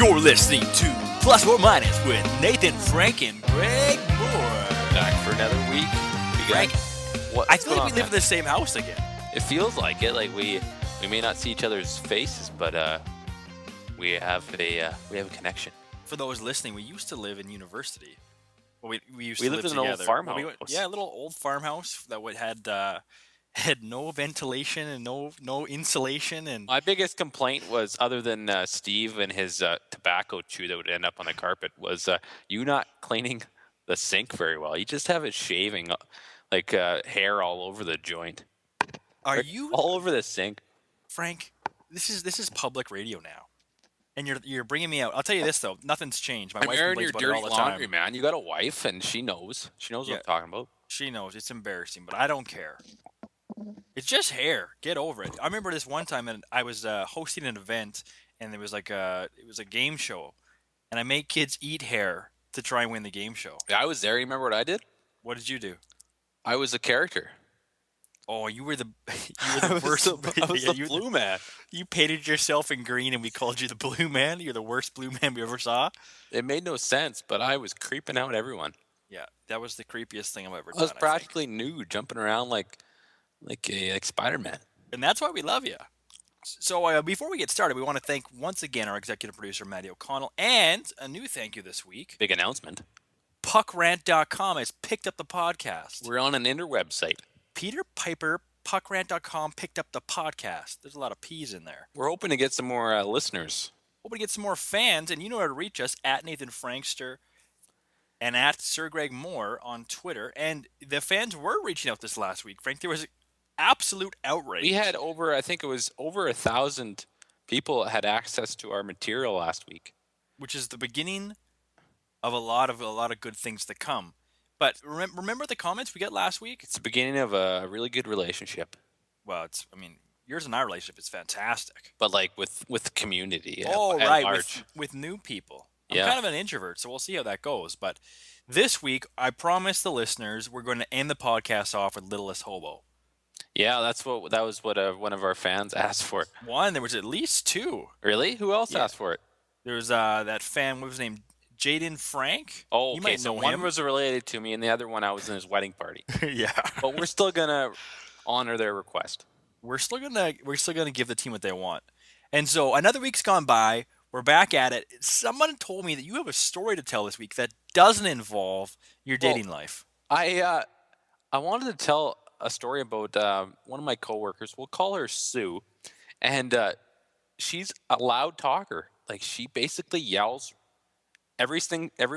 You're listening to Plus or Minus with Nathan, Frank, and Greg Moore. Back for another week. Frank, What's I feel going like we on, live in man? the same house again. It feels like it. Like we may not see each other's faces, but we have a connection. For those listening, we used to live in university. Well, we used We to lived live in an old together. farmhouse. Yeah, a little old farmhouse that had no ventilation and no insulation and My biggest complaint was, other than Steve and his tobacco chew that would end up on the carpet, was you not cleaning the sink very well. You just have it shaving hair all over the joint. Are Like, you all over the sink? Frank? This is public radio now, and you're bringing me out. I'll tell you this though, nothing's changed. My I'm wife airing complains your about it dirty all the laundry, time. man. You got a wife, and she knows. She knows Yeah. what I'm talking about. She knows it's embarrassing, but I don't care. It's just hair. Get over it. I remember this one time, and I was hosting an event, and it was a game show, and I made kids eat hair to try and win the game show. Yeah, I was there. You remember what I did? What did you do? I was a character. Oh, you were the I was worst. I was Yeah, the blue man. You painted yourself in green, and we called you the blue man. You're the worst blue man we ever saw. It made no sense, but I was creeping out everyone. Yeah, that was the creepiest thing I've ever I was done. practically nude, jumping around like Spider-Man. And that's why we love you. So before we get started, we want to thank once again our executive producer, Matty O'Connell, and a new thank you this week. Big announcement. Puckrant.com has picked up the podcast. We're on an interweb site. Peter Piper, Puckrant.com picked up the podcast. There's a lot of P's in there. We're hoping to get some more listeners. Hoping to get some more fans, and you know how to reach us at Nathan Frankster and at Sir Greg Moore on Twitter. And the fans were reaching out this last week. Frank, there was absolute outrage. We had over 1,000 people had access to our material last week, which is the beginning of a lot of good things to come. But remember the comments we got last week? It's the beginning of a really good relationship. Well, yours and our relationship is fantastic. But like with the community. Oh, at right, large. with new people. I'm Yeah. kind of an introvert, so we'll see how that goes. But this week, I promised the listeners we're going to end the podcast off with Littlest Hobo. Yeah, that was what one of our fans asked for. One, there was at least two. Really? Who else asked for it? There was that fan, what was his name? Jaden Frank? Oh, you okay. might So know one him. was related to me, and the other one I was in his wedding party. Yeah. But we're still gonna honor their request. We're still gonna give the team what they want. And so another week's gone by. We're back at it. Someone told me that you have a story to tell this week that doesn't involve your dating life. I wanted to tell a story about one of my coworkers. We'll call her Sue, and she's a loud talker. Like, she basically yells. Every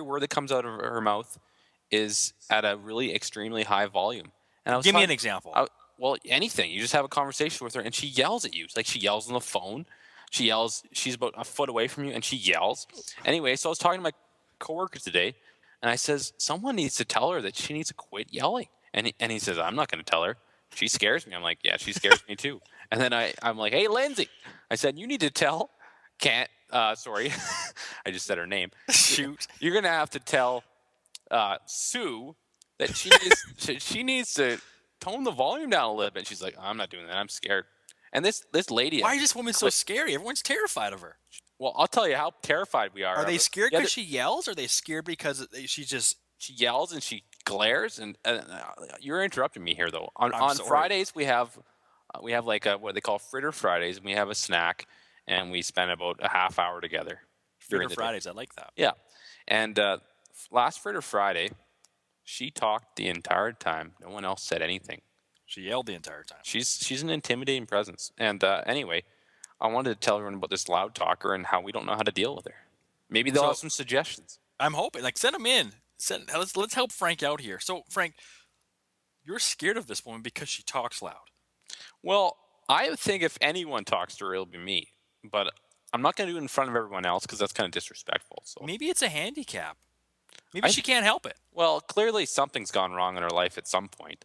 word that comes out of her mouth is at a really extremely high volume. And Give me an example. Well, anything. You just have a conversation with her, and she yells at you. It's like she yells on the phone. She yells. She's about a foot away from you, and she yells. Anyway, so I was talking to my coworker today, and I says, someone needs to tell her that she needs to quit yelling. And he says, I'm not going to tell her. She scares me. I'm like, yeah, she scares me too. And then I'm like, hey, Lindsay. I said, you need to tell sorry. I just said her name. Shoot. You're going to have to tell Sue that she needs to tone the volume down a little bit. She's like, I'm not doing that. I'm scared. And this lady. Why is this woman so scary? Everyone's terrified of her. Well, I'll tell you how terrified we are. Are they scared Yeah, because she yells? Or are they scared because she yells and she glares? And you're interrupting me here, though. On sorry. Fridays, we have like what they call Fritter Fridays, and we have a snack, and we spend about a half hour together. Fritter Fridays? I like that. Yeah. And last Fritter Friday, she talked the entire time. No one else said anything. She yelled the entire time. She's an intimidating presence. And anyway, I wanted to tell everyone about this loud talker and how we don't know how to deal with her. Maybe they'll have some suggestions. I'm hoping. Send them in. Let's help Frank out here. So, Frank, you're scared of this woman because she talks loud. Well, I think if anyone talks to her, it'll be me. But I'm not going to do it in front of everyone else because that's kind of disrespectful. So maybe it's a handicap. Maybe she can't help it. Well, clearly something's gone wrong in her life at some point.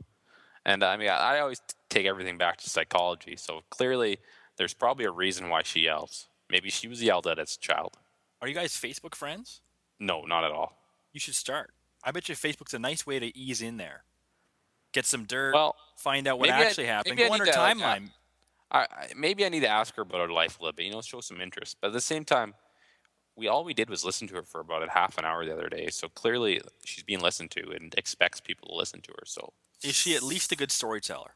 And I always take everything back to psychology. So clearly there's probably a reason why she yells. Maybe she was yelled at as a child. Are you guys Facebook friends? No, not at all. You should start. I bet you Facebook's a nice way to ease in there. Get some dirt, Well, find out what actually happened. maybe Go I on her need to, timeline. maybe I need to ask her about her life a little bit, show some interest. But at the same time, all we did was listen to her for about a half an hour the other day. So clearly she's being listened to and expects people to listen to her. So, Is she at least a good storyteller?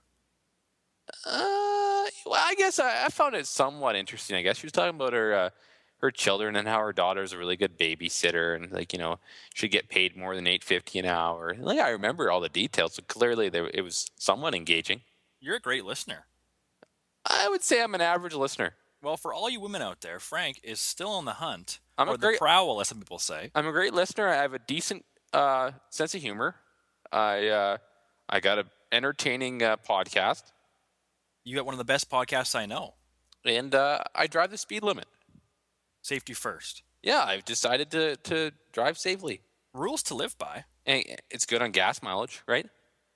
well, I guess I found it somewhat interesting. I guess she was talking about her children and how her daughter's a really good babysitter and like should get paid more than $8.50 an hour. Like I remember all the details. So clearly it was somewhat engaging. You're a great listener. I would say I'm an average listener. Well, for all you women out there, Frank is still on the hunt, I'm a or the great prowl, as some people say. I'm a great listener. I have a decent sense of humor. I got an entertaining podcast, You got one of the best podcasts I know. and I drive the speed limit. Safety first. Yeah, I've decided to drive safely, Rules to live by. and it's good on gas mileage, right?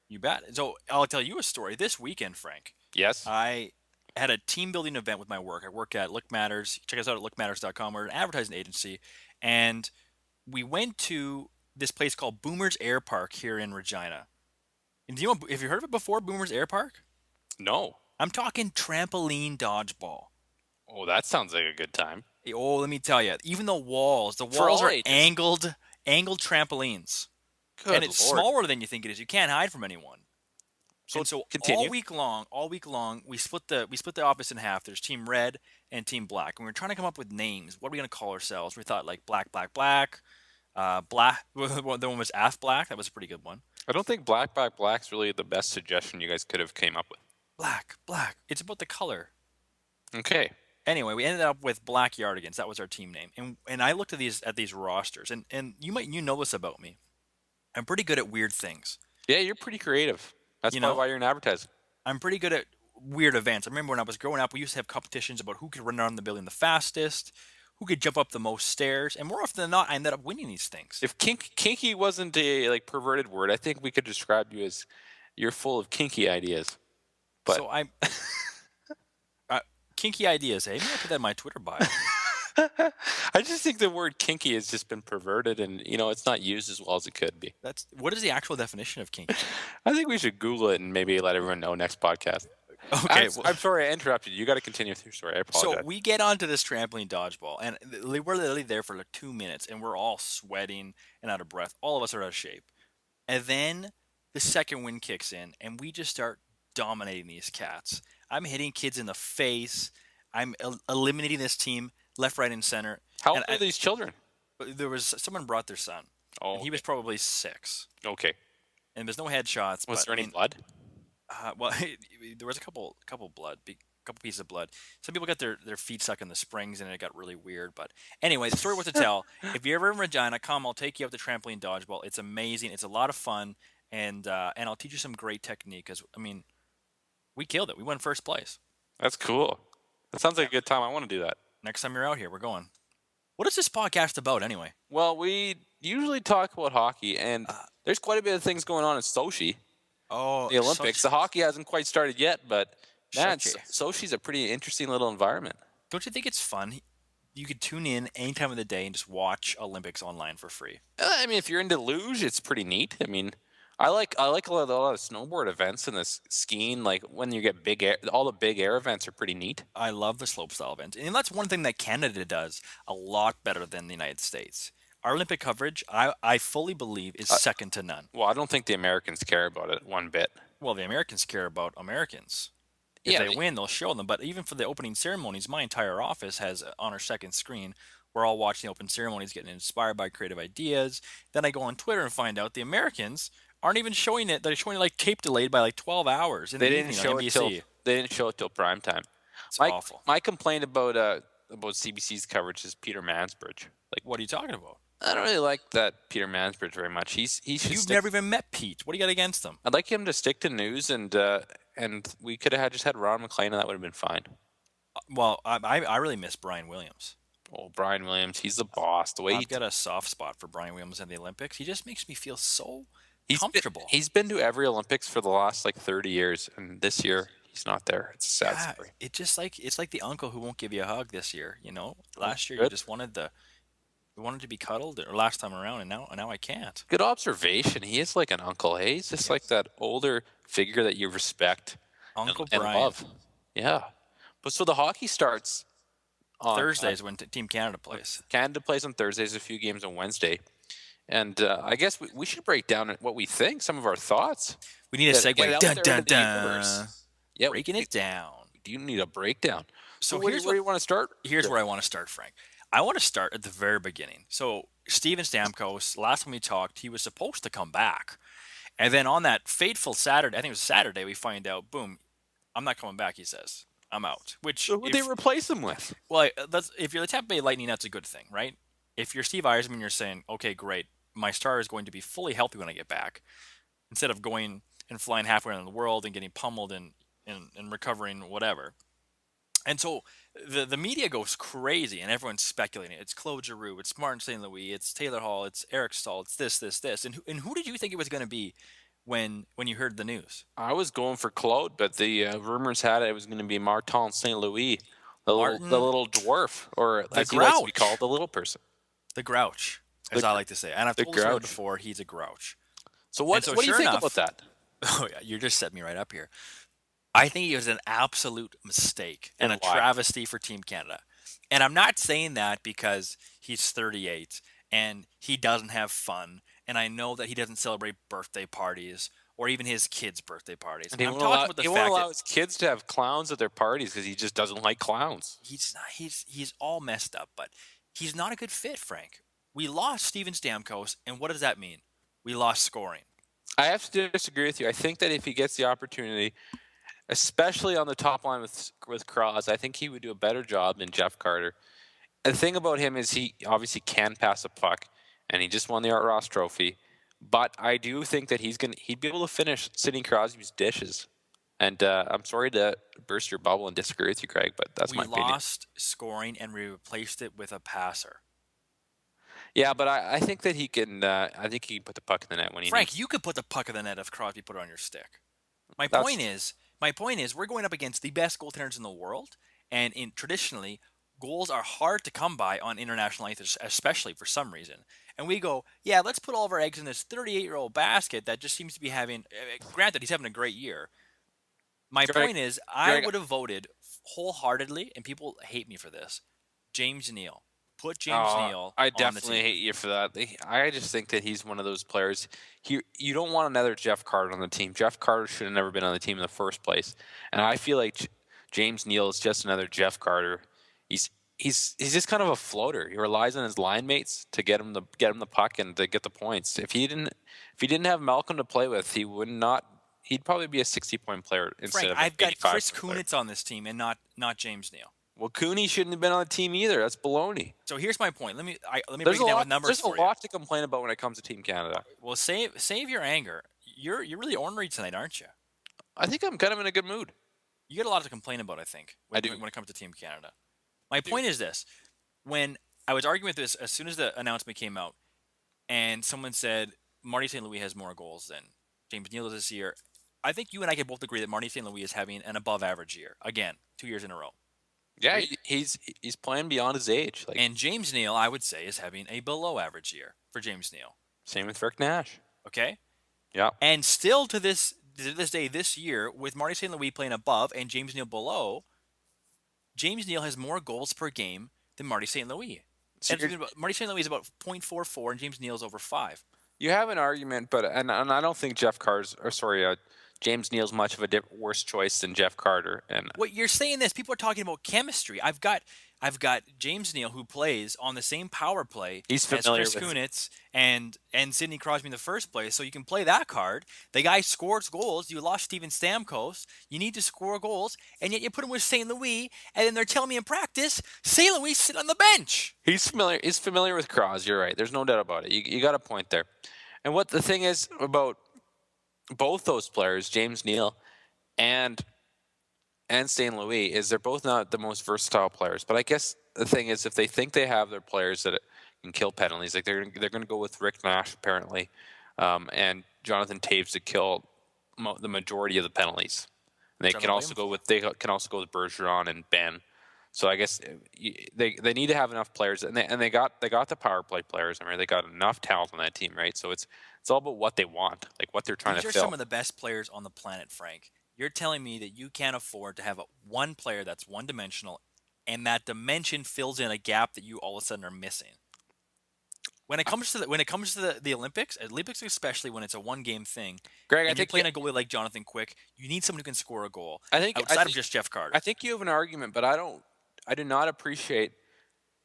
You bet. So I'll tell you a story. This weekend, Frank, Yes. I had a team building event with my work. I work at Look Matters. Check us out at lookmatters.com. We're an advertising agency. And we went to this place called Boomer's Air Park here in Regina. And do you know, have you heard of it before, Boomer's Air Park? No. I'm talking trampoline dodgeball. Oh, that sounds like a good time. Oh, let me tell you, even the walls For all are ages. angled trampolines. Good And it's Lord. smaller than you think it is. You can't hide from anyone. So, So continue. all week long, we split the office in half. There's Team Red and Team Black, and we were trying to come up with names. What are we gonna call ourselves? We thought like Black, Black, Black, Black. The one was Ass Black. That was a pretty good one. I don't think Black's really the best suggestion you guys could have came up with. Black, Black. It's about the color. Okay. Anyway, we ended up with Black Yardigans. That was our team name. And I looked at these rosters, and you know this about me. I'm pretty good at weird things. Yeah, you're pretty creative. That's You probably know, why you're in advertising. I'm pretty good at weird events. I remember when I was growing up, we used to have competitions about who could run around the building the fastest, who could jump up the most stairs, and more often than not, I ended up winning these things. If kinky wasn't a like perverted word, I think we could describe you as you're full of kinky ideas. But So I'm kinky ideas, eh? Maybe I'll put that in my Twitter bio. I just think the word kinky has just been perverted, and it's not used as well as it could be. That's what is the actual definition of kinky? I think we should Google it and maybe let everyone know next podcast. Okay, I'm sorry I interrupted you. You got to continue with your story. I apologize. so we get onto this trampoline dodgeball, and we're literally there for like 2 minutes, and we're all sweating and out of breath. All of us are out of shape. And then the second wind kicks in, and we just start dominating these cats. I'm hitting kids in the face. I'm eliminating this team left, right, and center. How And old are these children? there was someone brought their son. Oh, And he was probably 6. okay. And there's no headshots. Was but, there I any mean, blood? well, there was a couple blood, couple pieces of blood. Some people got their feet stuck in the springs, and it got really weird. But anyway, the story was to tell. If you're ever in Regina, come. I'll take you up to trampoline dodgeball. It's amazing. It's a lot of fun, and I'll teach you some great technique. Because I mean, we killed it. We won first place. That's cool. That sounds like a good time. I want to do that. Next time you're out here, we're going. What is this podcast about anyway? Well, we usually talk about hockey, and there's quite a bit of things going on in Sochi, Oh, the Olympics. The hockey hasn't quite started yet, but man, Sochi. Sochi's a pretty interesting little environment. Don't you think it's fun? You could tune in any time of the day and just watch Olympics online for free. I mean, if you're into luge, it's pretty neat. I mean, I like a lot of snowboard events and this skiing. Like when you get big air, all the big air events are pretty neat. I love the slopestyle events, and that's one thing that Canada does a lot better than the United States. Our Olympic coverage, I fully believe, is second to none. Well, I don't think the Americans care about it one bit. Well, the Americans care about Americans. If Yeah, they win, they'll show them. But even for the opening ceremonies, my entire office has on our second screen. We're all watching the open ceremonies, getting inspired by creative ideas. Then I go on Twitter and find out the Americans aren't even showing it. They're showing it like tape delayed by like 12 hours in they the didn't evening show on it NBC. till they didn't show it till prime time. It's awful. My complaint about CBC's coverage is Peter Mansbridge. Like, What are you talking about? I don't really like that Peter Mansbridge very much. He should You've stick. never even met Pete. What do you got against him? I'd like him to stick to news, and we could have just had Ron McLean, and that would have been fine. Well, I really miss Brian Williams. Oh, Brian Williams, he's the boss. The way I've got a soft spot for Brian Williams in the Olympics. He just makes me feel so he's comfortable. He's been to every Olympics for the last like 30 years, and this year he's not there. It's a sad Yeah, story. it's like the uncle who won't give you a hug this year. You know, last year good. you just wanted to be cuddled, or last time around, and now I can't. Good observation. He is like an uncle. Hey, he's just like that older figure that you respect Uncle and Brian. love. Yeah. But so the hockey starts on Thursdays when Team Canada plays. Canada plays on Thursdays, a few games on Wednesday. And I guess we should break down what we think, some of our thoughts. We need a Get it segue. out Dun there into dun the dun. universe. Yeah, Breaking it down. we do need a breakdown. So So where do you want to start? here's where I want to start, Frank. I want to start at the very beginning. So Steven Stamkos, last time we talked, he was supposed to come back. And then on that fateful Saturday, I think it was Saturday, we find out, boom, I'm not coming back, he says. I'm out. Which So who they replace him with? well, that's if you're the Tampa Bay Lightning, that's a good thing, right? If you're Steve Yzerman, you're saying, okay, great, my star is going to be fully healthy when I get back, instead of going and flying halfway around the world and getting pummeled and recovering whatever. And so the media goes crazy, and everyone's speculating. It's Claude Giroux, it's Martin St. Louis, it's Taylor Hall, it's Eric Stahl, it's this. And who did you think it was going to be when you heard the news? I was going for Claude, but the rumors had it was going to be Martin St. Louis, the Martin, little dwarf, or the as he likes to be Grouch, called, the little person, the Grouch, as the I like to say. And I've the told this story Grouch. before. He's a Grouch. So And so what do you sure think enough, about that? oh yeah, you're just setting me right up here. I think it was an absolute mistake and And a why? travesty for Team Canada. And I'm not saying that because he's 38 and he doesn't have fun. And I know that he doesn't celebrate birthday parties or even his kids' birthday parties. And I'm talking about the he won't fact allow that his kids to have clowns at their parties because he just doesn't like clowns. he's all messed up, but he's not a good fit, Frank. We lost Steven Stamkos, and what does that mean? We lost scoring. I have to disagree with you. I think that if he gets the opportunity, especially on the top line with Cross, I think he would do a better job than Jeff Carter. And the thing about him is he obviously can pass a puck, and he just won the Art Ross Trophy. But I do think that he'd be able to finish Sidney Crosby's dishes. And I'm sorry to burst your bubble and disagree with you, Craig, but that's We my opinion. lost scoring and we replaced it with a passer. Yeah, but I think that he can. I think he can put the puck in the net when he Frank, needs. you could put the puck in the net if Crosby put it on your stick. My That's point is, we're going up against the best goaltenders in the world, and traditionally, goals are hard to come by on international ice, especially for some reason. And we go, yeah, let's put all of our eggs in this 38-year-old basket that just seems to be having. Granted, he's having a great year. My Greg. point is, I Greg, would have voted wholeheartedly, and people hate me for this. James Neal, put James Neal I on the definitely team. hate you for that. I just think that he's one of those players. You don't want another Jeff Carter on the team. Jeff Carter should have never been on the team in the first place. And I feel like James Neal is just another Jeff Carter. He's he's just kind of a floater. He relies on his line mates to get him the puck and to get the points. If he didn't have Malcolm to play with, he would not. He'd probably be a 60-point player instead Frank, of an I've got 85 Chris player. Kunitz on this team and not James Neal. Well, Cooney shouldn't have been on the team either. That's baloney. So here's my point. Let me There's break it down a lot. with numbers There's a for you. lot to complain about when it comes to Team Canada. Well, save your anger. You're really ornery tonight, aren't you? I think I'm kind of in a good mood. You get a lot to complain about, I think, I do. when it comes to Team Canada. My point is this: when I was arguing with this, as soon as the announcement came out, and someone said Marty St. Louis has more goals than James Neal does this year, I think you and I can both agree that Marty St. Louis is having an above-average year again, 2 years in a row. Yeah, Agreed? he's playing beyond his age. Like And James Neal, I would say, is having a below-average year for James Neal. same with Rick Nash. Okay. Yeah. And still to this day, this year, with Marty St. Louis playing above and James Neal below, James Neal has more goals per game than Marty St. Louis. So And Marty St. Louis is about .44, and James Neal's over 5. you have an argument, but and I don't think James Neal's much of a worse choice than Jeff Carter. And What you're saying this, people are talking about chemistry. I've got James Neal who plays on the same power play He's as familiar Chris with- Kunitz and Sidney Crosby in the first place, so you can play that card. The guy scores goals. You lost Steven Stamkos. You need to score goals, and yet you put him with St. Louis, and then they're telling me in practice St. Louis sit on the bench. he's familiar with Cross. You're right. There's no doubt about it. You got a point there. And what the thing is about both those players, James Neal and St. Louis, is they're both not the most versatile players. But I guess the thing is, if they think they have their players that can kill penalties, like they're going to go with Rick Nash apparently, and Jonathan Taves to kill the majority of the penalties. And they Which I can don't also blame go with Bergeron and Ben. So I guess they need to have enough players, and they got the power play players. I mean, they got enough talent on that team, right? So it's all about what they want, like what they're trying These to are fill. some of the best players on the planet, Frank. You're telling me that you can't afford to have one player that's one-dimensional and that dimension fills in a gap that you all of a sudden are missing. When it comes to the Olympics especially when it's a one game thing, Greg, and you're playing a goalie like Jonathan Quick, you need someone who can score a goal I think I outside of think just Jeff I Carter. think you have an argument, but I don't. I do not appreciate.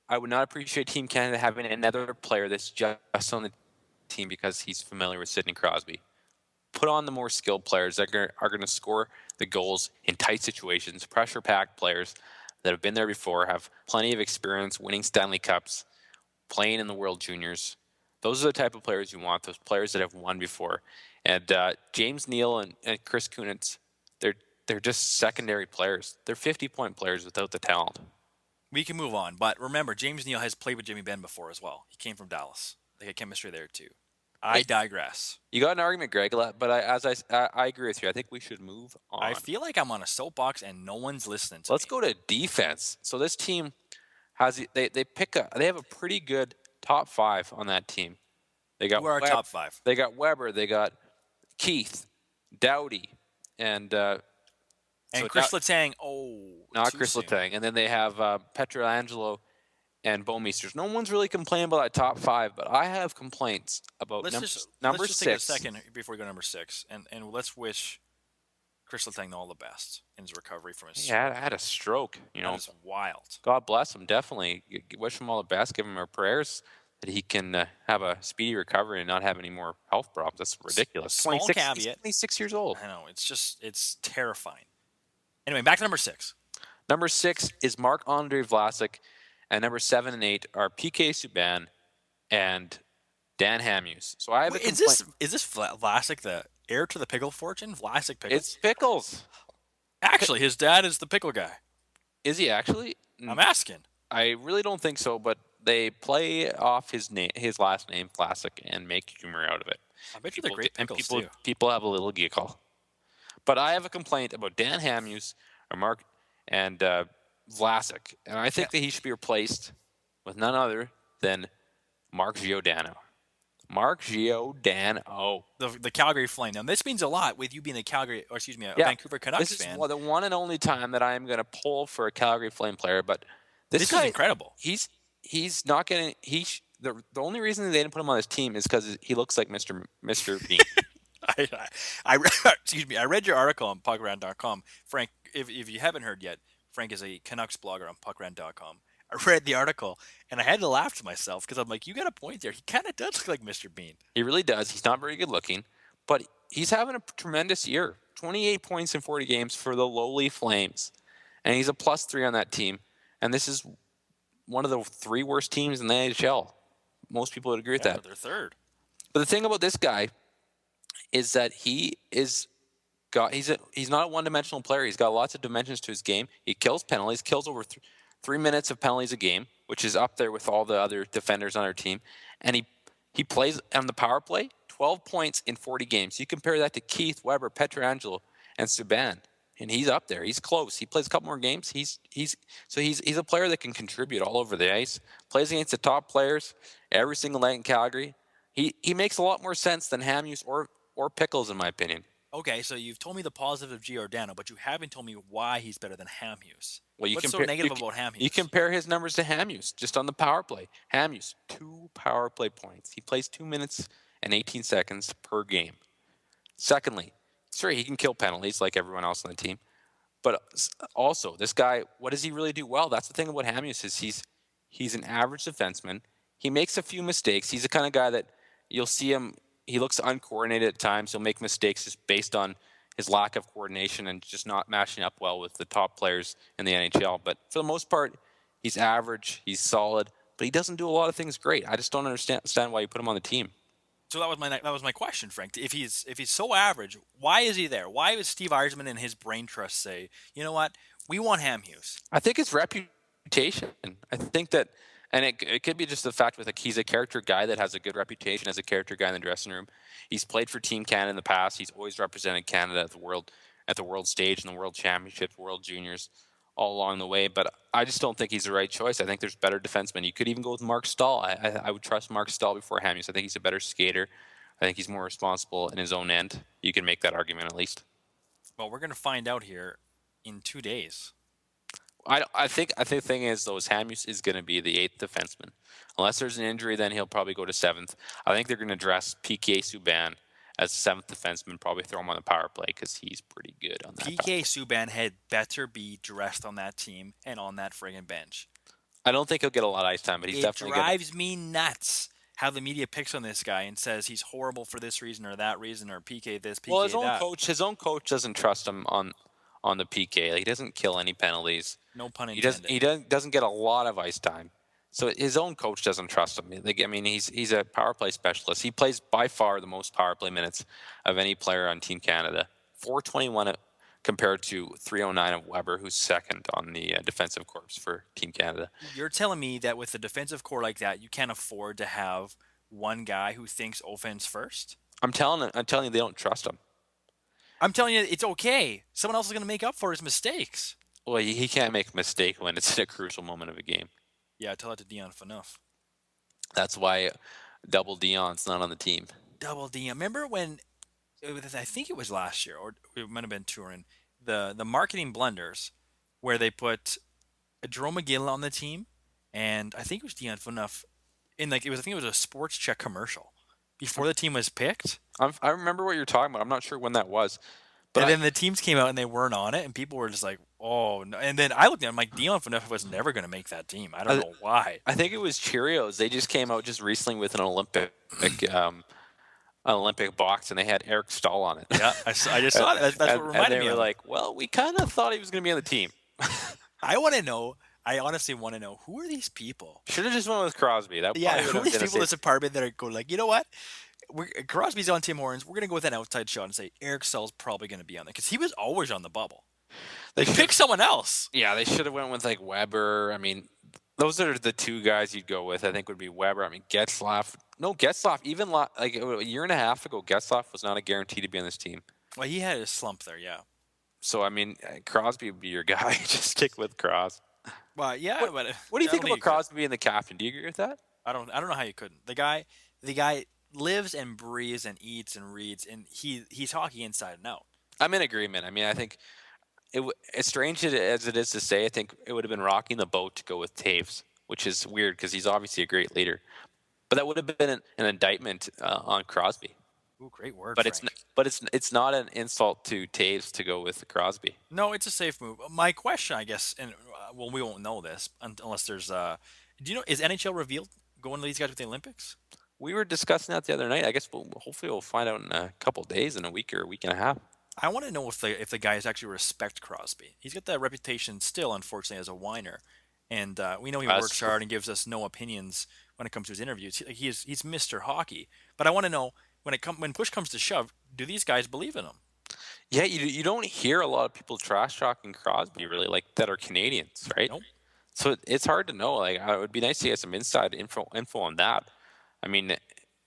I would not appreciate Team Canada having another player that's just on the team because he's familiar with Sidney Crosby. Put on the more skilled players that are going to score the goals in tight situations, pressure packed players that have been there before, have plenty of experience winning Stanley Cups, playing in the World Juniors. Those are the type of players you want, those players that have won before. And James Neal and Chris Kunitz, they're just secondary players. They're 50-point players without the talent. We can move on, but remember, James Neal has played with Jimmy Benn before as well. He came from Dallas. They had chemistry there too. I Hey, digress. you got an argument, Greg, but I agree with you. I think we should move I on. feel like I'm on a soapbox and no one's listening to Let's me. go to defense. So this team they have a pretty good top 5 on that team. They Who got are our top five? they got Weber, they got Keith, Doughty, and And so Chris Letang, not too Chris soon. Letang, and then they have Petrolangelo and Bowmeisters. No one's really complaining about that top 5, but I have complaints about Let's number just take a 6. second before we go to number 6, and let's wish Chris Letang all the best in his recovery from his Yeah, stroke. I had a stroke. That is wild. God bless him. Definitely wish him all the best. Give him our prayers that he can have a speedy recovery and not have any more health problems. That's ridiculous. Small 26. He's caveat. 26 years old. I know it's terrifying. Anyway, back to number 6. Number 6 is Marc-Andre Vlasic, and number 7 and 8 are PK Subban and Dan Hamhuis. So I have a complaint. Is this Vlasic the heir to the pickle fortune? Vlasic pickles? It's Pickles. Actually, his dad is the pickle guy. Is he actually? I'm asking. I really don't think so, but they play off his last name, Vlasic, and make humor out of it. I bet you they're great pickles and too. people have a little giggle. But I have a complaint about Dan Hamhuis or Mark and Vlasic, and I think that he should be replaced with none other than Mark Giordano. Mark Giordano. The Calgary Flame. Now this means a lot with you being a Vancouver Canucks fan. This is the one and only time that I am going to pull for a Calgary Flame player, but this guy is incredible. He's not getting the only reason they didn't put him on this team is because he looks like Mr. Bean. I read your article on puckrant.com. Frank, if you haven't heard yet, Frank is a Canucks blogger on puckrant.com. I read the article and I had to laugh to myself because I'm like, you got a point there. He kind of does look like Mr. Bean. He really does. He's not very good looking, but he's having a tremendous year. 28 points in 40 games for the lowly Flames, and he's a +3 on that team. And this is one of the 3 worst teams in the NHL. Most people would agree with that. They're third. But the thing about this guy is that he's not a one-dimensional player. He's got lots of dimensions to his game. He kills penalties, kills over 3 minutes of penalties a game, which is up there with all the other defenders on our team. And he plays on the power play, 12 points in 40 games. You compare that to Keith, Weber, Pietrangelo, and Subban, and he's up there. He's close. He plays a couple more games. He's a player that can contribute all over the ice. Plays against the top players every single night in Calgary. He makes a lot more sense than Hamhuis or Pickles, in my opinion. Okay, so you've told me the positive of Giordano, but you haven't told me why he's better than Hamhuis. Well, What's so negative about Hamhuis? You compare his numbers to Hamhuis just on the power play. Hamhuis, 2 power play points. He plays 2 minutes and 18 seconds per game. Secondly, sure, he can kill penalties like everyone else on the team. But also, this guy, what does he really do well? That's the thing about Hamhuis is he's an average defenseman. He makes a few mistakes. He's the kind of guy that you'll see him. He looks uncoordinated at times. He'll make mistakes just based on his lack of coordination and just not matching up well with the top players in the NHL. But for the most part, he's average. He's solid, but he doesn't do a lot of things great. I just don't understand why you put him on the team. So that was my question, Frank. If he's so average, why is he there? Why would Steve Yzerman and his brain trust say, you know what, we want Hamhuis? I think it's reputation. I think that. And it could be just the fact with he's a character guy that has a good reputation as a character guy in the dressing room. He's played for Team Canada in the past. He's always represented Canada at the world stage in the World Championships, World Juniors, all along the way. But I just don't think he's the right choice. I think there's better defensemen. You could even go with Mark Stahl. I would trust Mark Stahl before Hamhuis. I think he's a better skater. I think he's more responsible in his own end. You can make that argument at least. Well, we're going to find out here in 2 days. I think the thing is though, is Hamus is going to be the eighth defenseman, unless there's an injury. Then he'll probably go to seventh. I think they're going to dress PK Subban as seventh defenseman. Probably throw him on the power play because he's pretty good on that power PK play. Subban had better be dressed on that team and on that friggin' bench. I don't think he'll get a lot of ice time, but he's It definitely going to. drives me nuts how the media picks on this guy and says he's horrible for this reason or that reason or PK this, Well, PK that. his own coach doesn't trust him on the PK. Like, he doesn't kill any penalties. No pun He doesn't. intended. Doesn't get a lot of ice time. So his own coach doesn't trust him. Like, I mean, he's a power play specialist. He plays by far the most power play minutes of any player on Team Canada. 421 compared to 309 of Weber, who's second on the defensive corps for Team Canada. You're telling me that with a defensive core like that, you can't afford to have one guy who thinks offense first? I'm telling you, they don't trust him. I'm telling you, it's okay. Someone else is going to make up for his mistakes. Well, he can't make a mistake when it's in a crucial moment of a game. Yeah, tell that to Dion Phaneuf. That's why Double Dion's not on the team. Double Dion. Remember when, I think it was last year, or it might have been touring, the marketing blunders where they put Jerome McGill on the team, and I think it was Dion Phaneuf in I think it was a sports check commercial before the team was picked. I remember what you're talking about. I'm not sure when that was. But And then the teams came out and they weren't on it, and people were just like, "Oh!" No. And then I looked at him like Dion Phaneuf was never going to make that team. I don't know why. I think it was Cheerios. They just came out just recently with an Olympic box, and they had Eric Stahl on it. Yeah, I just saw that. That's what reminded and they me were of it. like, "Well, we kind of thought he was going to be on the team." I want to know. I honestly want to know who are these people? Should have just went with Crosby. That Yeah, probably who would are have these been a people in safe. this apartment that are going like, you know what? Crosby's on Tim Hortons. We're gonna go with an outside shot and say Eric Stahl's probably gonna be on there because he was always on the bubble. They Pick someone else. Yeah, they should have went with like Weber. I mean, those are the two guys you'd go with. I think would be Weber. I mean, Getzlaff. No, Getzlaff. Even like a year and a half ago, Getzlaff was not a guarantee to be on this team. Well, he had a slump there, yeah. So I mean, Crosby would be your guy. Just stick with Crosby. Well, yeah. But What do you I think don't about you could. Crosby being the captain? Do you agree with that? I don't know how you couldn't. The guy lives and breathes and eats and reads, and he's hockey inside and out. I'm in agreement. I mean, I think as strange as it is to say, I think it would have been rocking the boat to go with Taves, which is weird because he's obviously a great leader. But that would have been an indictment on Crosby. Ooh, great word, But Frank. it's not an insult to Taves to go with Crosby. No, it's a safe move. My question, I guess, and well, we won't know this unless there's. Do you know is NHL revealed going to these guys with the Olympics? We were discussing that the other night. I guess hopefully we'll find out in a couple of days, in a week or a week and a half. I want to know if the guys actually respect Crosby. He's got that reputation still, unfortunately, as a whiner, and we know he That's works true. hard and gives us no opinions when it comes to his interviews. He's Mr. Hockey, but I want to know when push comes to shove, do these guys believe in him? Yeah, you don't hear a lot of people trash talking Crosby really, like, that are Canadians, right? Nope. So it's hard to know. Like, it would be nice to get some inside info on that. I mean,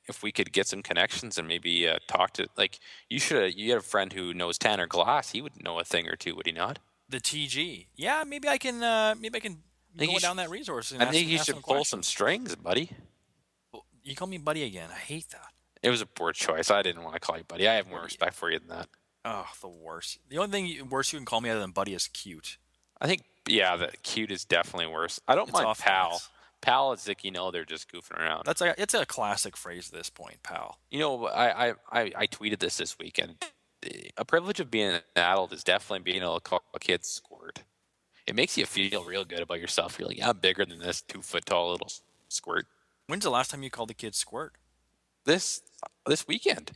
if we could get some connections and maybe talk to, like, you had a friend who knows Tanner Glass. He would know a thing or two, would he not? The TG, yeah, maybe I can think go you down that resource and I ask, think you ask should some pull some questions. strings, buddy. You call me buddy again. I hate that. It was a poor choice. I didn't want to call you buddy. I have more Buddy. respect for you than that. Oh, the worst. The only thing worse you can call me other than buddy is cute. I think, yeah, the cute is definitely worse. I don't It's mind off pal. limits. Pal is like, they're just goofing around. It's a classic phrase at this point, pal. I tweeted this weekend. A privilege of being an adult is definitely being able to call a kid squirt. It makes you feel real good about yourself. You're like, yeah, I'm bigger than this 2 foot tall little squirt. When's the last time you called a kid squirt? This weekend.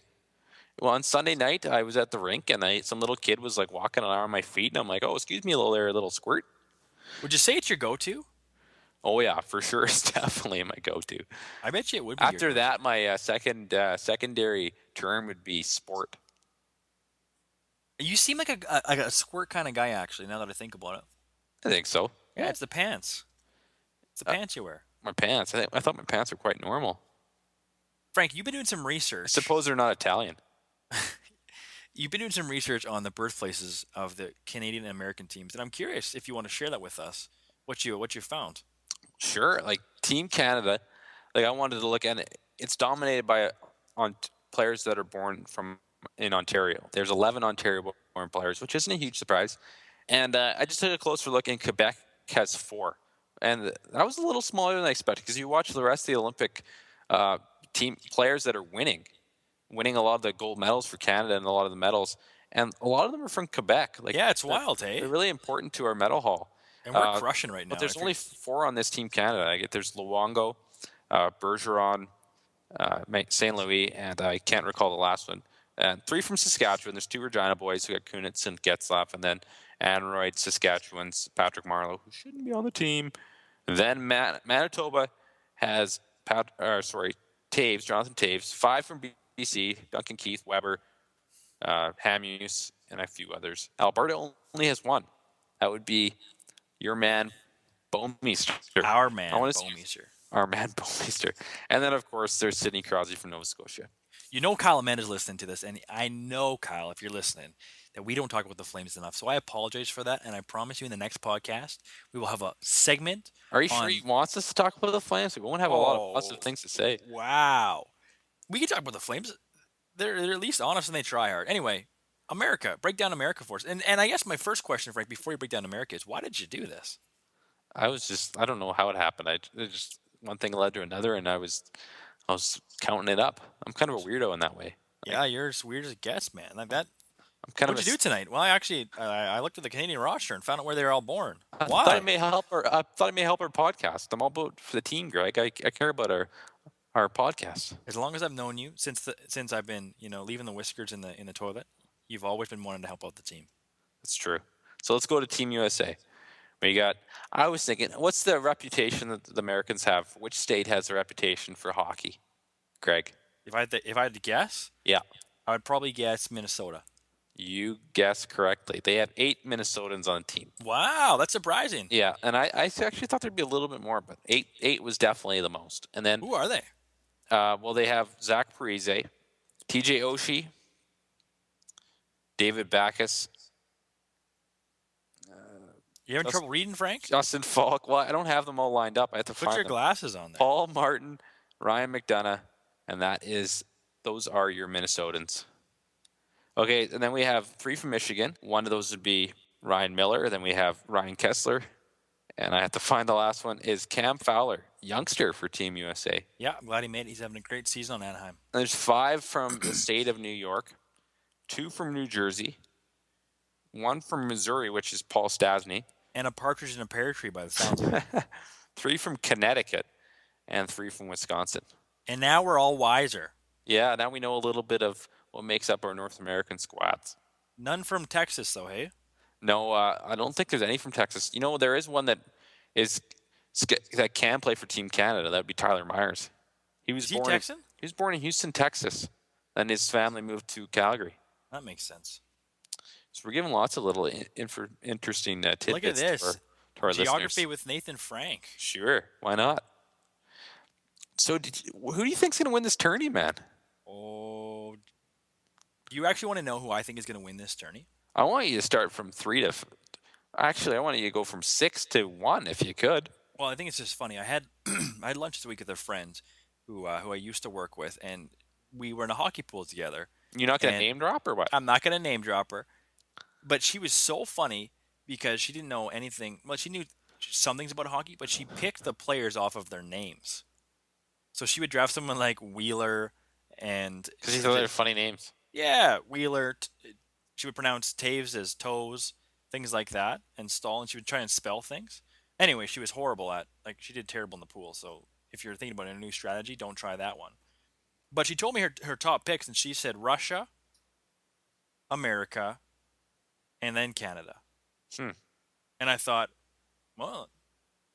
Well, on Sunday night, I was at the rink, and some little kid was like walking around my feet, and I'm like, "Oh, excuse me, little squirt." Would you say it's your go-to? Oh yeah, for sure, it's definitely my go-to. I bet you it would be. After that, my secondary term would be sport. You seem like a squirt kind of guy, actually. Now that I think about it. I think so. Yeah, it's the pants. It's the pants you wear. My pants. I thought my pants were quite normal. Frank, you've been doing some I research. suppose they're not Italian. You've been doing some research on the birthplaces of the Canadian and American teams, and I'm curious if you want to share that with us. What you found? Sure, like Team Canada, like I wanted to look at it. It's dominated by players that are born in Ontario. There's 11 Ontario-born players, which isn't a huge surprise. And I just took a closer look in Quebec. has 4, and that was a little smaller than I expected because you watch the rest of the Olympic team players that are winning a lot of the gold medals for Canada and a lot of the medals, and a lot of them are from Quebec. Like Yeah, it's they're wild, hey? they're really important to our medal haul. And we're Uh, crushing right but now. there's If you're only 4 on this Team Canada. There's Luongo, Bergeron, St. Louis, and I can't recall the last one. And 3 from Saskatchewan. There's 2 Regina boys. We got Kunitz and Getzlaff, and then Anroyd, Saskatchewan's Patrick Marleau, who shouldn't be on the team. Then Manitoba has Taves, Jonathan Taves. 5 from BC, Duncan Keith, Weber, Hamuse, and a few others. Alberta only has 1. That would be your man, Bowmeister. our I man, want to see Bowmeister. our man, Bowmeister. And then, of course, there's Sidney Crosby from Nova Scotia. You know Kyle Amanda's listening to this, and I know, Kyle, if you're listening, that we don't talk about the Flames enough. So I apologize for that, and I promise you in the next podcast, we will have a segment Are you sure on... he wants us to talk about the Flames? We won't have a lot of positive things to say. Wow. We can talk about the Flames. They're at least honest and they try hard. Anyway, America. Break down America for us. And I guess my first question, Frank, before you break down America is, why did you do this? I don't know how it happened. One thing led to another, and I was counting it up. I'm kind of a weirdo in that way. Yeah, you're as weird as it gets, man. Like that. I'm kind What'd of you do tonight? Well, I looked at the Canadian roster and found out where they were all born. I thought Why? it may help our podcast. I'm all about for the team, Greg. I care about our podcast. As long as I've known you, since I've been, leaving the whiskers in the toilet, you've always been wanting to help out the team. That's true. So let's go to Team USA. I was thinking, what's the reputation that the Americans have? Which state has a reputation for hockey? Greg. If I had to guess, Yeah. I would probably guess Minnesota. You guessed correctly. They have 8 Minnesotans on the team. Wow, that's surprising. Yeah, and I actually thought there'd be a little bit more, but eight was definitely the most. And then, Who are they? they have Zach Parise, TJ Oshie, David Backus, You having trouble reading, Frank? Justin Falk. Well, I don't have them all lined up. I have to Put find your them. glasses on there. Paul Martin, Ryan McDonough, and those are your Minnesotans. Okay, and then we have 3 from Michigan. One of those would be Ryan Miller. Then we have Ryan Kessler. And I have to find the last one is Cam Fowler, youngster for Team USA. Yeah, I'm glad he made it. He's having a great season on Anaheim. And there's 5 from the state of New York, 2 from New Jersey, 1 from Missouri, which is Paul Stastny. And a partridge in a pear tree by the sounds of it. 3 from Connecticut, and 3 from Wisconsin. And now we're all wiser. Yeah, now we know a little bit of what makes up our North American squads. None from Texas, though, hey? No, I don't think there's any from Texas. There is one that can play for Team Canada. That would be Tyler Myers. Is he Texan? He was born in Houston, Texas, and his family moved to Calgary. That makes sense. So we're giving lots of little interesting tidbits. Look at this. To our Geography listeners. with Nathan Frank. Sure, why not? So who do you think's going to win this tourney, man? Oh, you actually want to know who I think is going to win this tourney? I want you to start from 3 to. Actually, I want you to go from 6 to 1 if you could. Well, I think it's just funny. I had I had lunch this week with a friend who I used to work with, and we were in a hockey pool together. You're not going to name drop or what? I'm not going to name drop her, but she was so funny because she didn't know anything. Well, she knew some things about hockey, but she picked the players off of their names. So she would draft someone like Wheeler and... Because these are funny names. Yeah, Wheeler. She would pronounce Taves as toes, things like that, and Stahl, and she would try and spell things. Anyway, she was horrible at... she did terrible in the pool, so if you're thinking about a new strategy, don't try that one. But she told me her top picks, and she said Russia, America, and then Canada. And I thought, well,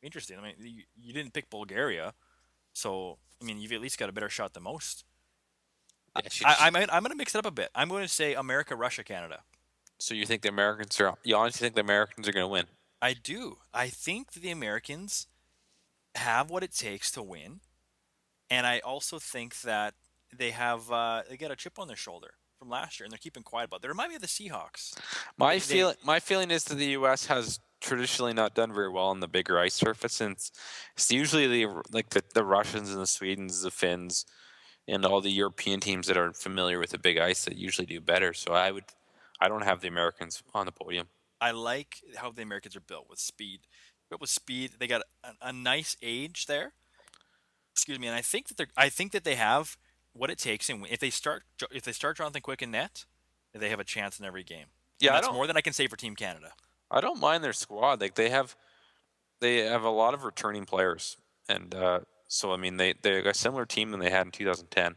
interesting. I mean, you didn't pick Bulgaria, so I mean, you've at least got a better shot than most. Yeah, I'm going to mix it up a bit. I'm going to say America, Russia, Canada. So you think you honestly think the Americans are going to win? I do. I think the Americans have what it takes to win, and I also think that they got a chip on their shoulder from last year, and they're keeping quiet about it. They remind me of the Seahawks. My feeling is that the U.S. has traditionally not done very well on the bigger ice surface, and it's usually the Russians and the Swedens, the Finns, and all the European teams that are familiar with the big ice that usually do better. So I don't have the Americans on the podium. I like how the Americans are built with speed. with speed. They got a nice age there. Excuse me, and I think that they have what it takes, and if they start Jonathan Quick in net, they have a chance in every game, and Yeah, that's more than I can say for Team Canada. I don't mind their squad. Like they have a lot of returning players, and so I mean they got a similar team than they had in 2010,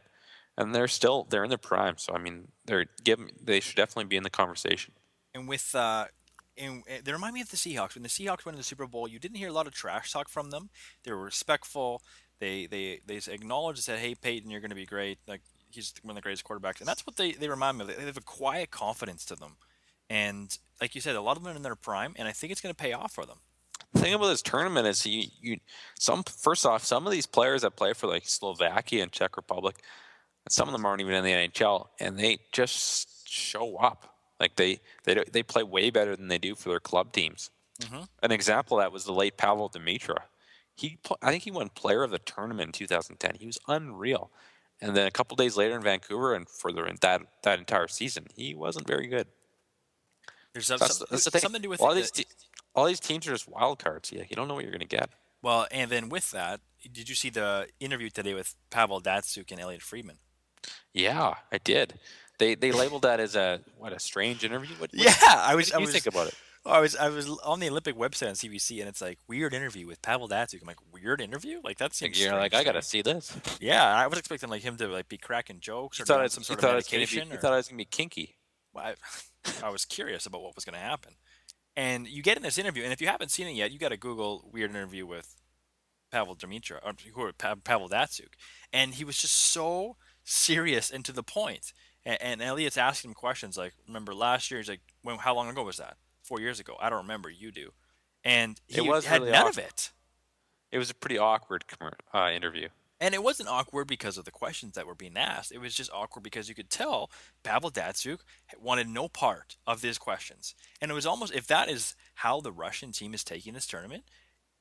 and they're in their prime. So I mean they should definitely be in the conversation. And with and they remind me of the Seahawks. When the Seahawks went to the Super Bowl, you didn't hear a lot of trash talk from them. They were respectful. They acknowledged and said, "Hey, Peyton, you're going to be great. Like he's one of the greatest quarterbacks." And that's what they remind me of. They have a quiet confidence to them. And like you said, a lot of them are in their prime, and I think it's going to pay off for them. The thing about this tournament is some of these players that play for like Slovakia and Czech Republic, some of them aren't even in the NHL, and they just show up. Like they play way better than they do for their club teams. Hmm. An example of that was the late Pavel Dimitra. I think he won Player of the Tournament in 2010. He was unreal. And then a couple days later in Vancouver and further in that entire season, he wasn't very good. There's That's the thing. something to do with All these teams are just wild cards. You don't know what you're going to get. well, and then with that, did you see the interview today with Pavel Datsuk and Elliot Friedman? Yeah, I did. They labeled that as a strange interview. Yeah, What did you think about it? I was on the Olympic website on CBC, and it's like weird interview with Pavel Datsuk. I'm like, weird interview? Like that Like, seems you're like, strange I to got to me. see this. Yeah, I was expecting like him to like be cracking jokes or doing some You sort of thought it was going to be. medication You or thought it was going to be kinky. I, I was curious about what was going to happen. And you get in this interview, and if you haven't seen it yet, you got to Google weird interview with Pavel Dimitra or Pavel Datsuk, and he was just so serious and to the point. And Elliot's asking him questions like, "Remember last year?" He's like, how long ago was that? 4 years ago. I don't remember. You do. And It he was had really none of awkward. it. It was a pretty awkward interview. And it wasn't awkward because of the questions that were being asked. It was just awkward because you could tell Pavel Datsuk wanted no part of these questions. And it was almost, if that is how the Russian team is taking this tournament,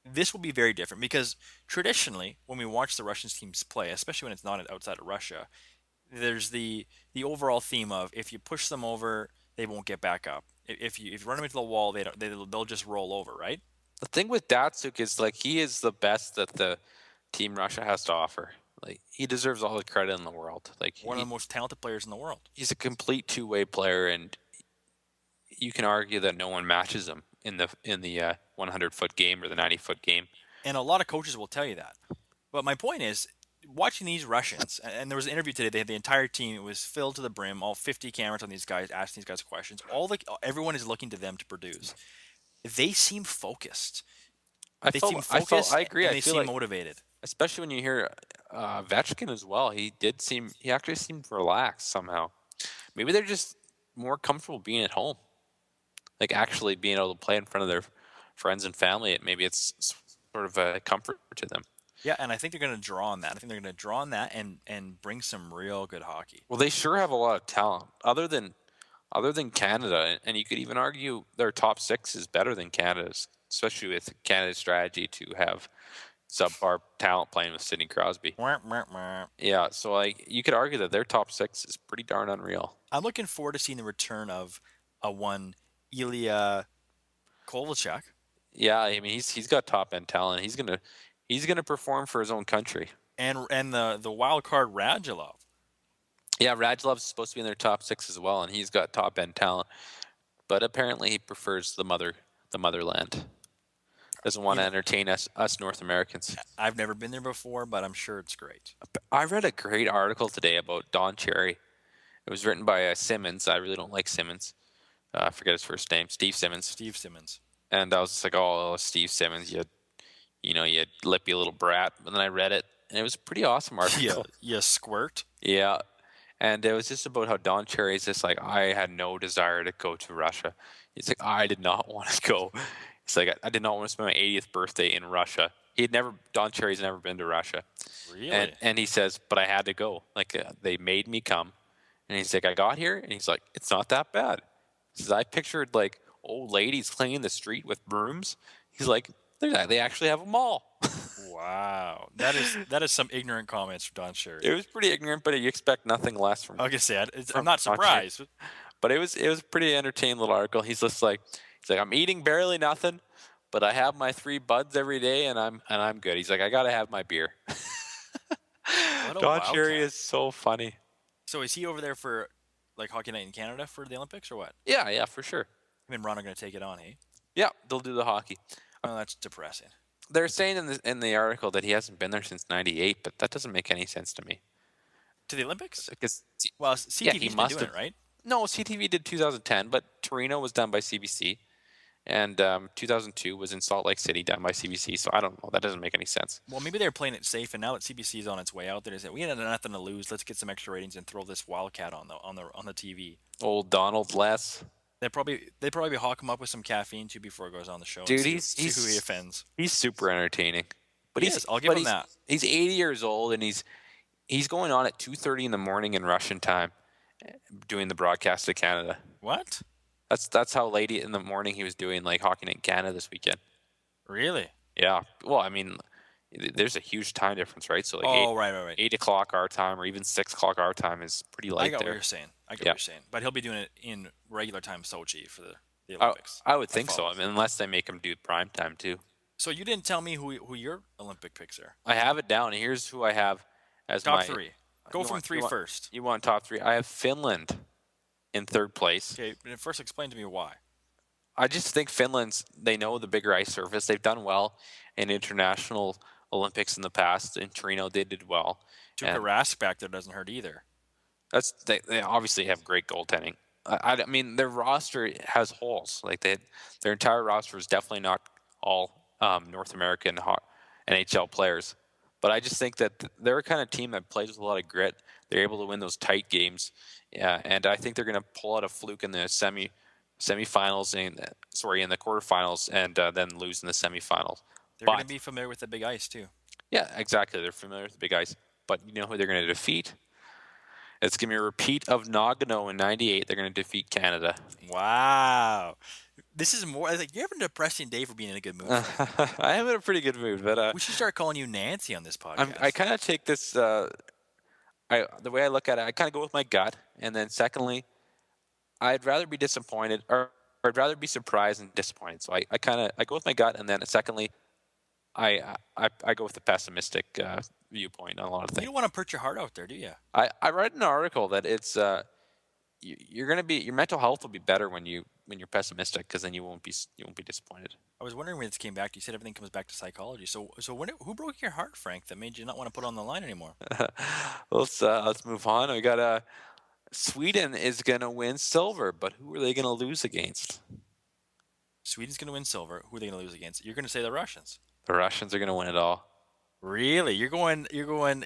this will be very different because traditionally, when we watch the Russian teams play, especially when it's not outside of Russia, there's the overall theme of if you push them over, they won't get back up. If you run them into the wall, they'll just roll over, right? The thing with Datsuk is like he is the best that the Team Russia has to offer. Like he deserves all the credit in the world. Like One of the most talented players in the world. he's a complete two-way player, and you can argue that no one matches him in the 100-foot game or the 90-foot game. And a lot of coaches will tell you that. But my point is, watching these Russians, and there was an interview today. They had the entire team. It was filled to the brim. All 50 cameras on these guys, asking these guys questions. Everyone is looking to them to produce. They seem focused. I agree. And I they feel seem like, motivated. especially when you hear Vetchkin as well, he actually seemed relaxed somehow. Maybe they're just more comfortable being at home, like actually being able to play in front of their friends and family. Maybe it's sort of a comfort to them. Yeah, and I think they're going to draw on that. I think they're going to draw on that and bring some real good hockey. Well, they sure have a lot of talent. Other than Canada, and you could even argue their top six is better than Canada's, especially with Canada's strategy to have subpar talent playing with Sidney Crosby. Yeah, so like you could argue that their top six is pretty darn unreal. I'm looking forward to seeing the return of a one Ilya Kovalchuk. Yeah, I mean he's got top end talent. He's gonna perform for his own country. And the wild card Radulov. Yeah, Radulev's supposed to be in their top six as well, and he's got top end talent. But apparently he prefers the motherland. Doesn't want You to know, entertain us North Americans. I've never been there before, but I'm sure it's great. I read a great article today about Don Cherry. It was written by Simmons. I really don't like Simmons. I forget his first name, Steve Simmons. Steve Simmons. And I was just like, oh, Steve Simmons, you lippy little brat. And then I read it, and it was a pretty awesome article. You squirt. Yeah. And it was just about how Don Cherry is just like, I had no desire to go to Russia. He's like, I did not want to go. It's like, I did not want to spend my 80th birthday in Russia. Don Cherry's never been to Russia. Really? And he says, but I had to go. Like, they made me come. And he's like, I got here, and he's like, it's not that bad. He says, I pictured like old ladies cleaning the street with brooms. He's like, they actually have a mall. Wow, that is some ignorant comments from Don Cherry. It was pretty ignorant, but you expect nothing less from. I can say I'm from not Don Cherry. surprised. But it was a pretty entertaining little article. He's like I'm eating barely nothing, but I have my 3 buds every day, and I'm good. He's like, I gotta have my beer. What a Don Cherry wildcat. is so funny. So is he over there for like Hockey Night in Canada for the Olympics or what? Yeah, yeah, for sure. Him and Ron are going to take it on, hey? Yeah, they'll do the hockey. Oh, that's depressing. They're saying in the article that he hasn't been there since '98, but that doesn't make any sense to me. To the Olympics? Because Well, yeah, he CTV's been must doing have. it, right? No, CTV did 2010, but Torino was done by CBC, and 2002 was in Salt Lake City done by CBC. So I don't know. That doesn't make any sense. Well, maybe they're playing it safe, and now that CBC is on its way out, they said we had nothing to lose. Let's get some extra ratings and throw this wildcat on the TV. Old Donald Les, They probably hawk him up with some caffeine too before it goes on the show and dude, see who he offends. he's super entertaining. But He is. I'll give him that. he's 80 years old, and he's going on at 2:30 in the morning in Russian time, doing the broadcast to Canada. What? That's how late in the morning he was doing like Hockey Night in Canada this weekend. Really? Yeah. Well, I mean, there's a huge time difference, right? So like Oh, right. 8 o'clock our time, or even 6 o'clock our time is pretty I late got what there. you're saying. I get Yeah. what you're saying. But he'll be doing it in regular time Sochi for the I, Olympics. I would think so. follow. I mean, unless they make him do prime time too. So you didn't tell me who your Olympic picks are. I have it down. Here's who I have as Top my three. Go you from want- three you want- first. You want top 3? I have Finland in 3rd place. Okay, but first explain to me why. I just think they know the bigger ice surface. They've done well in international Olympics in the past. In Torino, they did well. Tuukka And Rask back there doesn't hurt either. they obviously have great goaltending. I mean, their roster has holes. Like their entire roster is definitely not all North American NHL players. But I just think that they're a kind of team that plays with a lot of grit. They're able to win those tight games, and I think they're going to pull out a fluke in the semifinals in the quarterfinals, and then lose in the semifinals. They're going to be familiar with the big ice too. Yeah, exactly. They're familiar with the big ice. But you know who they're going to defeat? It's going to be a repeat of Nagano in '98. They're going to defeat Canada. Wow. This is more like you're having a depressing day for being in a good mood. I am in a pretty good mood, but we should start calling you Nancy on this podcast. I kind of take this. The way I look at it, I kind of go with my gut, and then secondly, I'd rather be disappointed, or I'd rather be surprised and disappointed. So I go with my gut, and then secondly, I go with the pessimistic viewpoint on a lot of things. You don't want to put your heart out there, do you? I read an article that it's your mental health will be better when you're pessimistic, because then you won't be disappointed. I was wondering when this came back. You said everything comes back to psychology. So who broke your heart, Frank, that made you not want to put on the line anymore? Let's move on. We got Sweden is gonna win silver, but who are they gonna lose against? Sweden's going to win silver. Who are they going to lose against? You're going to say the Russians. The Russians are gonna win it all. Really? You're going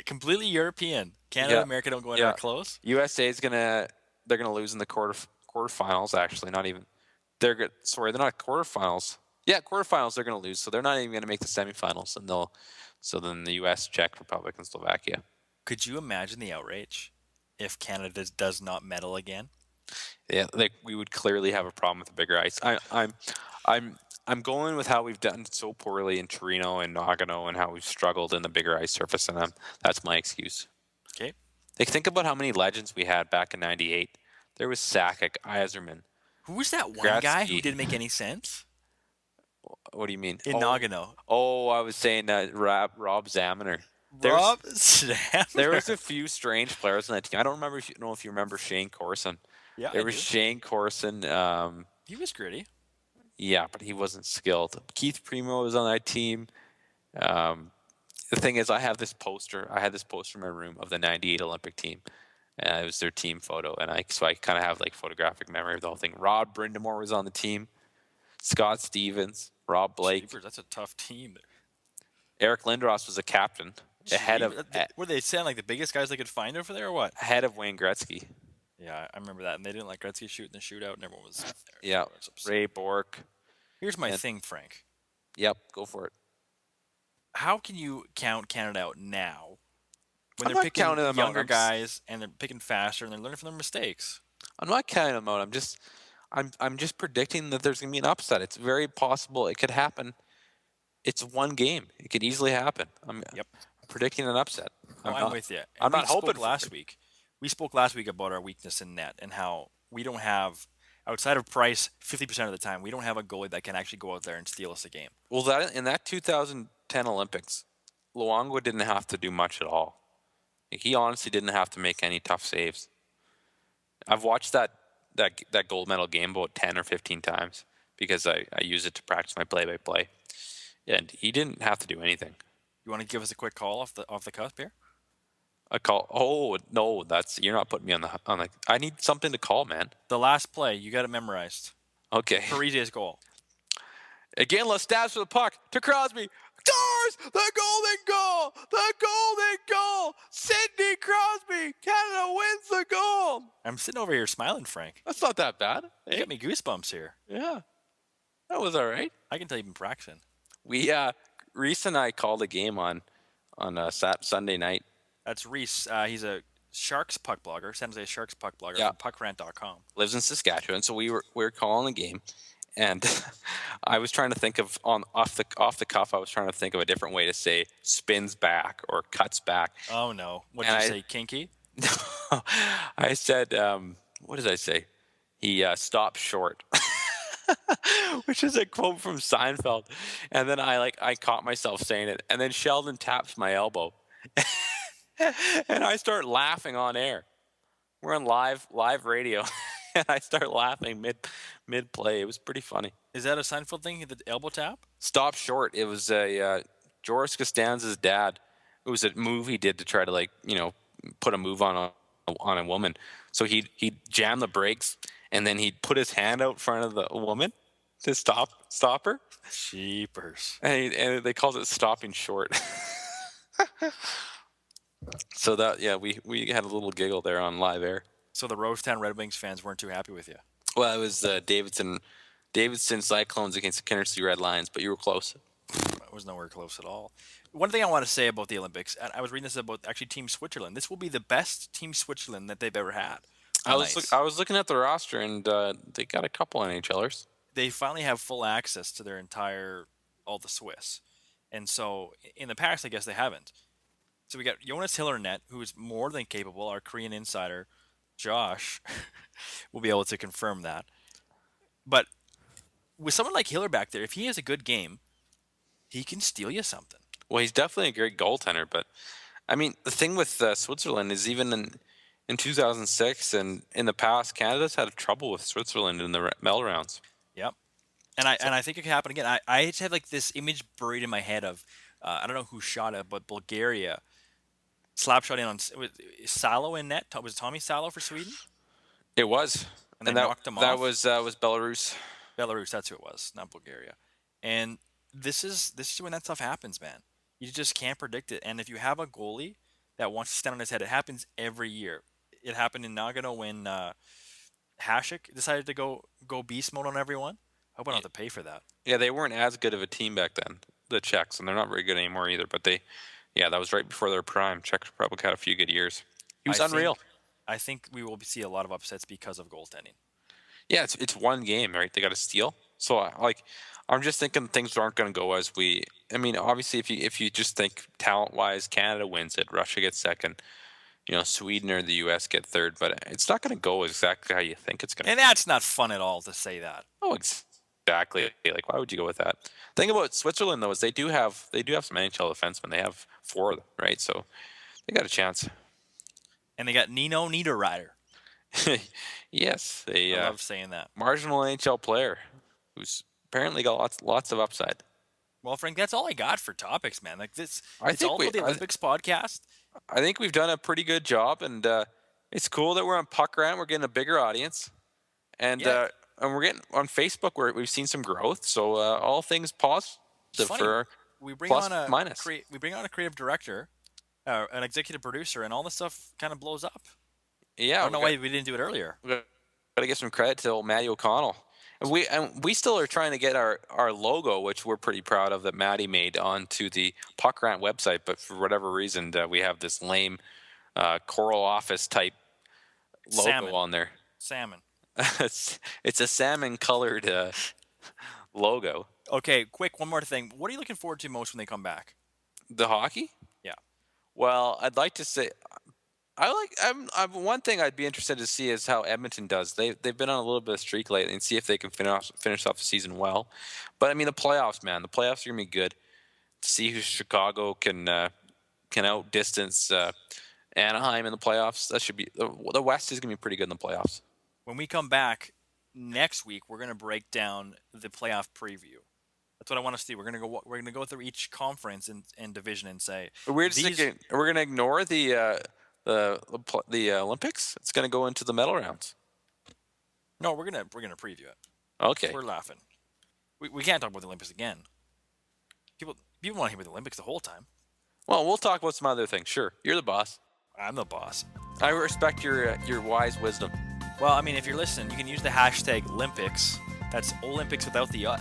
completely European. Canada, America don't go anywhere close. USA is they're gonna lose in the quarterfinals. Actually, not even. They're not quarterfinals. Yeah, quarterfinals they're gonna lose, so they're not even gonna make the semifinals, and so then the U.S., Czech Republic, and Slovakia. Could you imagine the outrage if Canada does not medal again? Yeah, we would clearly have a problem with the bigger ice. I'm going with how we've done so poorly in Torino and Nagano, and how we've struggled in the bigger ice surface, and that's my excuse. Okay. Like, think about how many legends we had back in '98. There was Sakic, Yzerman. Who was that one guy who didn't make any sense? What do you mean? In Nagano. Oh, I was saying Rob Zaminer. Zaminer. There was a few strange players on that team. I don't know if you remember Shane Corson. Yeah, there was Shane Corson. He was gritty. Yeah, but he wasn't skilled. Keith Primo was on that team. The thing is, I had this poster in my room of the '98 Olympic team. It was their team photo, and I kind of have like photographic memory of the whole thing. Rod Brindamore was on the team. Scott Stevens, Rob Blake. Jeepers, that's a tough team. Eric Lindros was a captain. Were they saying like the biggest guys they could find over there, or what? Ahead of Wayne Gretzky. Yeah, I remember that, and they didn't like Gretzky shooting the shootout, and everyone was there. Yeah, Ray Bork. Here's my thing, Frank. Yep, go for it. How can you count Canada out now when I'm they're not picking counting them younger out. guys and they're picking faster and they're learning from their mistakes? I'm not counting them out. I'm just predicting that there's going to be an upset. It's very possible it could happen. It's one game. It could easily happen. I'm predicting an upset. I'm with you. I'm not hoping last week. We spoke last week about our weakness in net and how we don't have Outside of Price, 50% of the time, we don't have a goalie that can actually go out there and steal us a game. Well, that in that 2010 Olympics, Luongo didn't have to do much at all. Like, he honestly didn't have to make any tough saves. I've watched that gold medal game about 10 or 15 times because I use it to practice my play-by-play, and he didn't have to do anything. You want to give us a quick call off the cusp here? A call? Oh no, you're not putting me on the. I need something to call, man. The last play, you got it memorized. Okay. Parise's goal. Again, let's stabs for the puck to Crosby. Scores the golden goal! The golden goal! Sidney Crosby! Canada wins the goal! I'm sitting over here smiling, Frank. That's not that bad. You got me goosebumps here. Yeah, that was all right. I can tell you've been practicing. We Reese and I called a game on Sunday night. That's Reese. He's a Sharks puck blogger, San Jose Sharks puck blogger Yeah. from puckrant.com. Lives in Saskatchewan, so we were calling a game, and I was trying to think of off the cuff. I was trying to think of a different way to say spins back or cuts back. Oh no! What did you say? Kinky? No, I said, what did I say? He stopped short, which is a quote from Seinfeld. And then I caught myself saying it, and then Sheldon taps my elbow, and I start laughing on air. We're on live radio, and I start laughing mid play. It was pretty funny. Is that a Seinfeld thing? The elbow tap? Stop short. It was a Joris Costanza's dad. It was a move he did to try to put a move on a woman. So he jammed the brakes, and then he'd put his hand out in front of the woman to stop her. Sheepers. And they called it stopping short. So we had a little giggle there on live air. So the Rosetown Red Wings fans weren't too happy with you. Well, it was Davidson Cyclones against the Kinnersley Red Lions, but you were close. I was nowhere close at all. One thing I want to say about the Olympics, and I was reading this about actually Team Switzerland. This will be the best Team Switzerland that they've ever had. I was looking at the roster, and they got a couple NHLers. They finally have full access to all the Swiss. And so in the past, I guess they haven't. So we got Jonas Hillernet, who is more than capable. Our Korean insider, Josh, will be able to confirm that. But with someone like Hiller back there, if he has a good game, he can steal you something. Well, he's definitely a great goaltender, but I mean, the thing with Switzerland is even in 2006 and in the past, Canada's had trouble with Switzerland in the medal rounds. Yep. And I think it could happen again. I just have like this image buried in my head of I don't know who shot it, but Bulgaria slap shot in on Salo in net. Was it Tommy Salo for Sweden? It was, and they knocked him off. That was Belarus. Belarus, that's who it was, not Bulgaria. And this is when that stuff happens, man. You just can't predict it. And if you have a goalie that wants to stand on his head, it happens every year. It happened in Nagano when Hasek decided to go beast mode on everyone. I hope I don't have to pay for that. Yeah, they weren't as good of a team back then, the Czechs, and they're not very good anymore either. But that was right before their prime. Czech Republic had a few good years. He was unreal. I think we will see a lot of upsets because of goaltending. Yeah, it's one game, right? They got to steal. So I'm just thinking things aren't going to go as we. I mean, obviously, if you just think talent-wise, Canada wins it, Russia gets second, Sweden or the U.S. get third, but it's not going to go exactly how you think it's going to. And that's not fun at all to say that. Oh, exactly. Like, why would you go with that? The thing about Switzerland though is they do have some NHL defensemen. They have 4 of them, right? So they got a chance. And they got Nino Niederreiter. Yes, I love saying that. Marginal NHL player who's apparently got lots of upside. Well, Frank, that's all I got for topics, man. Like this, it's all about the Olympics podcast. I think we've done a pretty good job, and it's cool that we're on Puckrant. We're getting a bigger audience, and we're getting on Facebook where we've seen some growth. So all things positive for we bring plus on a minus. We bring on a creative director, an executive producer, and all this stuff kind of blows up. Yeah, I don't know why we didn't do it earlier. We got to give some credit to old Matty O'Connell. And we still are trying to get our logo, which we're pretty proud of, that Matty made, onto the Puckrant website. But for whatever reason, we have this lame Coral Office type logo on there. Salmon. It's a salmon colored logo. Okay, quick, one more thing. What are you looking forward to most when they come back? The hockey? Yeah. Well, I'd like to say One thing I'd be interested to see is how Edmonton does. They've been on a little bit of streak lately, and see if they can finish off the season well. But I mean, the playoffs, man, the playoffs are gonna be good. To see who Chicago can outdistance Anaheim in the playoffs. That should be the West is gonna be pretty good in the playoffs. When we come back next week, we're going to break down the playoff preview. That's what I want to see. We're going to go through each conference and division and say We're just thinking we're gonna ignore the Olympics. It's gonna go into the medal rounds. no, we're gonna preview it. Okay. We're laughing. We can't talk about the Olympics again. People want to hear about the Olympics the whole time. Well, we'll talk about some other things. Sure, you're the boss. I'm the boss. I respect your wise wisdom. Well, I mean, if you're listening, you can use the hashtag Olympics. That's Olympics without the I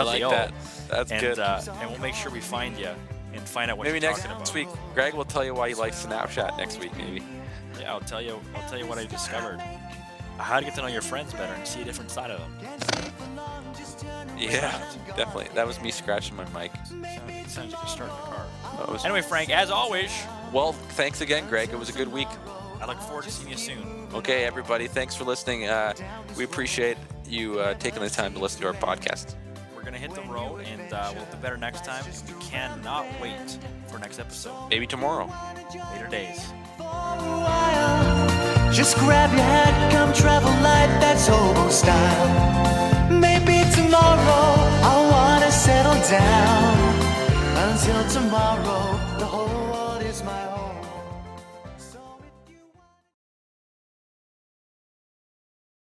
like that. That's good. And we'll make sure we find you and find out what Maybe you're next talking about. week, Greg will tell you why he likes Snapchat next week. Maybe. Yeah, I'll tell you what I discovered. How to get to know your friends better and see a different side of them. Yeah, definitely. That was me scratching my mic. Sounds like you're starting the car. Was... Anyway, Frank, as always. Well, thanks again, Greg. It was a good week. I look forward to seeing you soon. Okay, everybody. Thanks for listening. We appreciate you taking the time to listen to our podcast. We're going to hit the road, and we'll do better next time. And we cannot wait for next episode. Maybe tomorrow. Later days. Just grab your hat, come travel light, that's hobo style. Maybe tomorrow I wanna settle down. Until tomorrow, the whole world is my